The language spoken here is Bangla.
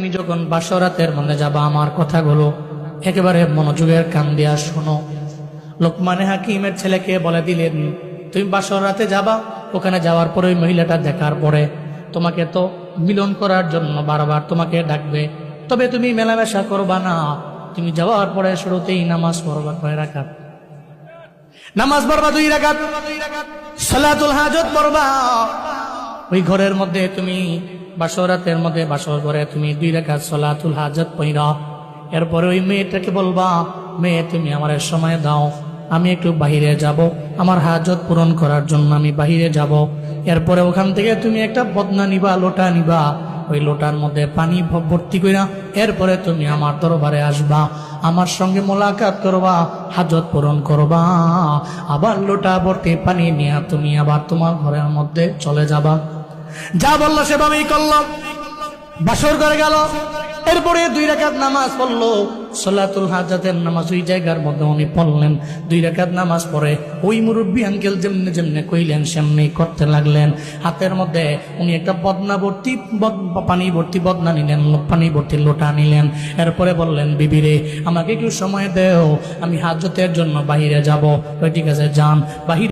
তুমি যখন বাসরাতের মধ্যে যাবা আমার কথাগুলো একেবারে মনোযোগের কান দিয়া শোনো। লোকমানে হাকিমের ছেলেকে বলে দিলেন, তুমি বাসরাতে যাবা, ওখানে যাওয়ার পরে ওই মহিলাটা দেখার পরে তোমাকে তো মিলন করার জন্য বারবার তোমাকে ডাকবে, তবে তুমি মেলামেশা করবা না। তুমি যাওয়ার পরে শুরুতেই নামাজ পড়বা কয় রাকাত? নামাজ পড়বা 2 রাকাত, সালাতুল হাজত পড়বা। ওই ঘরের মধ্যে তুমি বাসরাতের মধ্যে বাসর করে তুমি 2 রাকাত সালাতুল হাজত পড়া। এরপরে ওই মেয়েটাকে বলবা, মেয়ে তুমি আমার সময় দাও, আমি একটু বাহিরে যাব, আমার হাজত পূরণ করার জন্য আমি বাহিরে যাব। এরপরে ওখান থেকে তুমি একটা বদনা নিবা, লোটা নিবা, ওই লোটার মধ্যে পানি ভর্তি কইরা এরপরে তুমি আমার দরবারে আসবা, আমার সঙ্গে মোলাকাত করবা, হাজত পূরণ করবা। আবার লোটা ভর্তি পানি নিয়ে তুমি আবার তোমার ঘরের মধ্যে চলে যাবা। যা বললো সেভাবেই করলাম। বাসর করে গেল। এরপরে 2 রাকাত নামাজ পড়লো, সালাতুল হাজাতের নামাজ ওই জায়গার মধ্যে উনি পড়লেন। 2 রাকাত নামাজ পড়ে ওই মুরব্বী আঙ্কেল যেমনে যেমনে কইলেন সেমনি করতে লাগলেন। হাতের মধ্যে উনি একটা বদনা ভর্তি পানি ভর্তি বদনা নিলেন, পানি ভর্তি লোটা নিলেন। এরপরে বললেন, বিবি রে আমাকে একটু সময় দেও, আমি হাজতের জন্য বাহিরে যাব। ঠিক আছে যান। বাহিরে